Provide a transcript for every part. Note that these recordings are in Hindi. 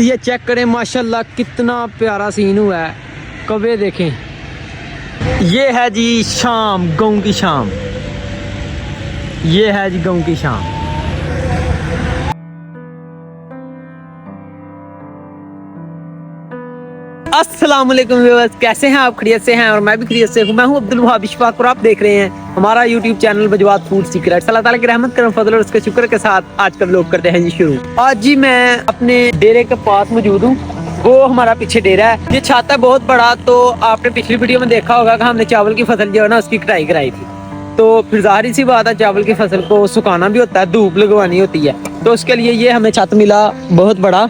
ये चेक करें माशाल्लाह कितना प्यारा सीन हुआ है। कवे देखें, ये है जी शाम, गाँव की शाम। ये है जी गाँव की शाम। अस्सलाम वालेकुम व्यूअर्स, कैसे हैं आप? खैरियत से हैं? और मैं भी खैरियत से हूँ। मैं हूँ अब्दुल वहाब इशफाक और आप देख रहे हैं हमारा यूट्यूब चैनल बजवात फूड सीक्रेट्स। अल्लाह ताला की रहमत करम फजल और उसके शुक्र के साथ आज का व्लॉग करते हैं जी शुरू। आज जी मैं अपने डेरे के पास मौजूद हूँ। वो हमारा पीछे डेरा है। ये छाता है बहुत बड़ा। तो आपने पिछली वीडियो में देखा होगा कि हमने चावल की फसल जो है ना उसकी कटाई कराई थी। तो फिर जाहिर सी बात है, चावल की फसल को सुखाना भी होता है, धूप लगवानी होती है। तो उसके लिए ये हमें छत मिला बहुत बड़ा।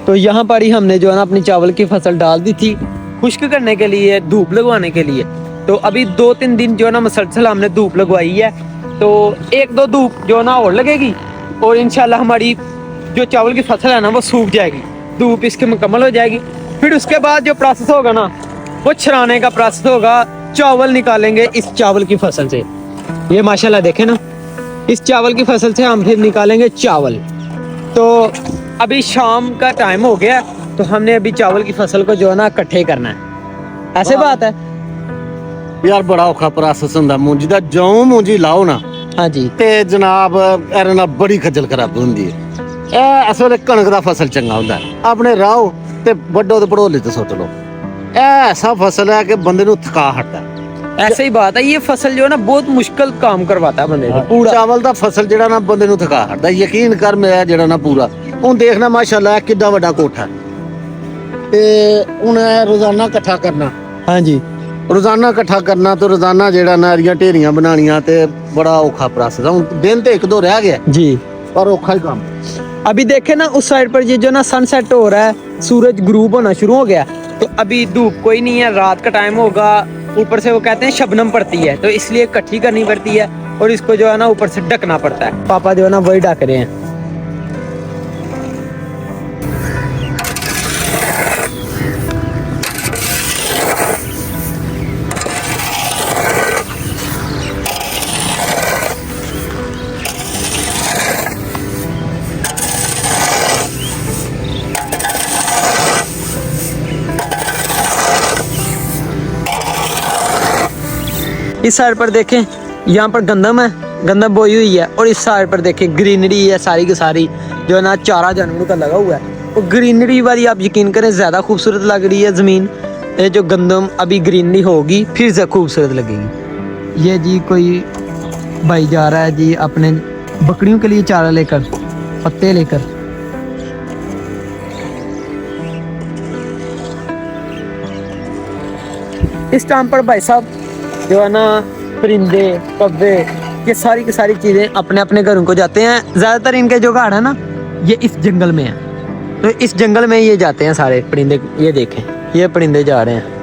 तो यहाँ पर ही हमने जो है ना अपनी चावल की फसल डाल दी थी खुश्क करने के लिए, धूप लगवाने के लिए। तो अभी 2-3 दिन जो है ना मुसलसल हमने धूप लगवाई है। तो 1-2 धूप जो है ना और लगेगी और इंशाल्लाह हमारी जो चावल की फसल है ना वो सूख जाएगी, धूप इसकी मुकम्मल हो जाएगी। फिर उसके बाद जो प्रोसेस होगा ना वो छराने का प्रोसेस होगा। चावल निकालेंगे इस चावल की फसल से। ये माशाल्लाह देखें ना, इस चावल की फसल से हम फिर निकालेंगे चावल। तो अभी शाम का टाइम हो गया, तो हमने अभी चावल की फसल को जो है ना इकट्ठे करना है। ऐसे बात है यार, बड़ा औखा प्रोसेस ਹੁੰਦਾ ਮੂੰਜੀ ਦਾ। ਜਿਉਂ ਮੂੰਜੀ ਲਾਓ ਨਾ हाँ जी। ਤੇ ਜਨਾਬ ਇਹਦੇ ਨਾਲ ਬੜੀ ਖੱਜਲ ਖਰਾਬ ਹੁੰਦੀ ਹੈ। ਇਹ ਅਸਲ ਕਣਕ ਦਾ ਫਸਲ ਚੰਗਾ ਹੁੰਦਾ ਹੈ। ਆਪਣੇ ਰਾਓ ਤੇ ਵੱਡੋ ਤੇ ਪੜੋਲੇ ਤੇ ਸੁੱਟ ਲਓ। ਇਹ ਐਸਾ ਫਸਲ ਹੈ ਕਿ ਬੰਦੇ ਨੂੰ ਥਕਾ ਹਟਦਾ ਹੈ। ऐसे ही बात है, ये फसल जो है ना बहुत मुश्किल काम करवाता है बंदे से पूरा। ਚਾਵਲ ਦਾ ਫਸਲ ਜਿਹੜਾ ਨਾ ਬੰਦੇ ਨੂੰ ਥਕਾ ਹਟਦਾ। ਯਕੀਨ ਕਰ ਮੇਰਾ ਜਿਹੜਾ ਨਾ ਪੂਰਾ ਹੁਣ ਦੇਖਣਾ ਮਾਸ਼ਾਅੱਲਾ ਕਿੱਡਾ ਵੱਡਾ ਕੋਠਾ ਤੇ ਹੁਣ ਰੋਜ਼ਾਨਾ ਇਕੱਠਾ ਕਰਨਾ। हाँ जी। ਰੋਜ਼ਾਨਾ ਇਕੱਠਾ ਕਰਨਾ ਤੇ ਰੋਜ਼ਾਨਾ ਜਿਹੜਾ ਨਾ ਇਹਦੀਆਂ ਢੇਰੀਆਂ ਬਣਾਉਣੀਆਂ ਤੇ ਬੜਾ ਔਖਾ ਪ੍ਰੋਸੈਸ। ਹੁਣ ਦਿਨ ਤੇ 1-2 ਰਹਿ ਗਿਆ जी। ਪਰ ਔਖਾ ਹੀ ਕੰਮ। अभी देखे ना उस साइड पर ये जो ना सनसेट हो रहा है, सूरज ग्रूब होना शुरू हो गया। तो अभी धूप कोई नहीं है, रात का टाइम होगा। ऊपर से वो कहते हैं शबनम पड़ती है, तो इसलिए इकट्ठी करनी पड़ती है और इसको जो है ना ऊपर से ढकना पड़ता है। पापा जो है ना वही ढक रहे हैं। इस साइड पर देखें, यहाँ पर गंदम है, गंदम बोई हुई है। और इस साइड पर देखें ग्रीनरी है सारी की सारी, जो है ना चारा जानवरों का लगा हुआ है। तो ग्रीनरी वाली आप यकीन करें ज़्यादा खूबसूरत लग रही है ज़मीन। ये जो गंदम अभी ग्रीनरी होगी फिर से खूबसूरत लगेगी। ये जी कोई भाई जा रहा है जी अपने बकरियों के लिए चारा लेकर, पत्ते लेकर। इस टाइम पर भाई साहब जो है ना परिंदे, कब्बे, ये सारी की सारी चीज़ें अपने अपने घरों को जाते हैं। ज़्यादातर इनके जो घर है ना ये इस जंगल में है, तो इस जंगल में ये जाते हैं सारे परिंदे। ये देखें, ये परिंदे जा रहे हैं।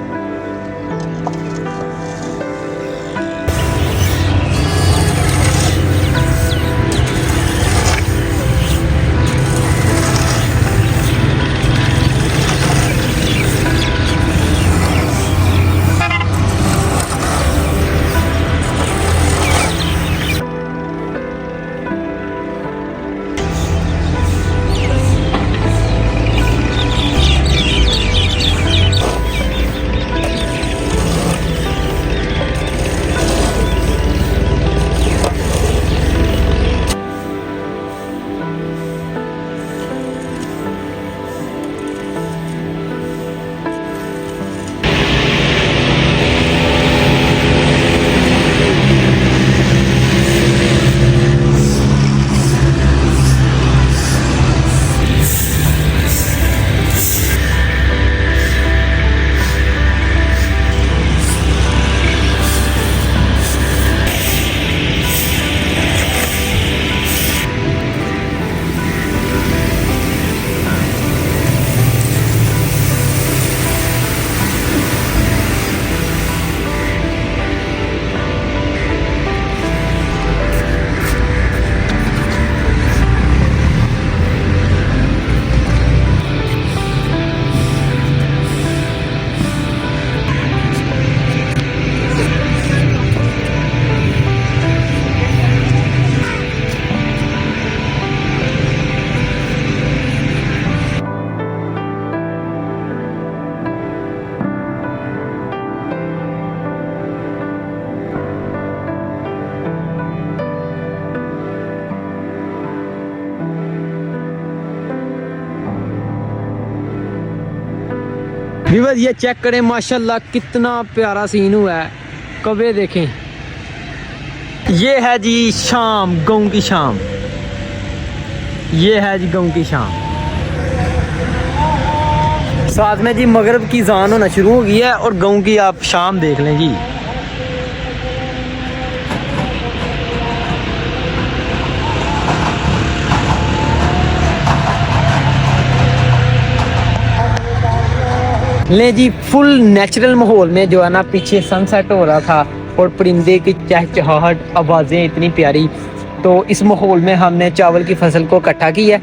व्यूअर्स ये चेक करें माशाल्लाह कितना प्यारा सीन हुआ है। कब्रें देखें, ये है जी शाम, गाँव की शाम। ये है जी गाँव की शाम। साथ में जी मगरिब की जान होना शुरू हो गई है और गाँव की आप शाम देख लें जी। ले जी फुल नेचुरल माहौल में जो है ना, पीछे सनसेट हो रहा था और परिंदे की चहचहाहट, आवाज़ें इतनी प्यारी। तो इस माहौल में हमने चावल की फसल को इकट्ठा किया,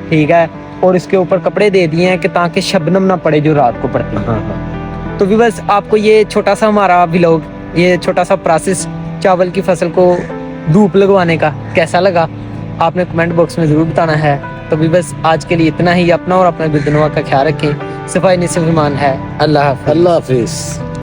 ठीक है, और इसके ऊपर कपड़े दे दिए हैं कि ताकि शबनम ना पड़े जो रात को पड़ती है। तो व्यूअर्स आपको ये छोटा सा हमारा व्लॉग, ये छोटा सा प्रोसेस चावल की फसल को धूप लगवाने का कैसा लगा, आपने कमेंट बॉक्स में ज़रूर बताना है। तो व्यूअर्स आज के लिए इतना ही। अपना और अपना गुदनवा का ख्याल रखें। सफाई निस्फ़ ईमान है। अल्लाह हाफ़िज़। अल्लाह हाफिज।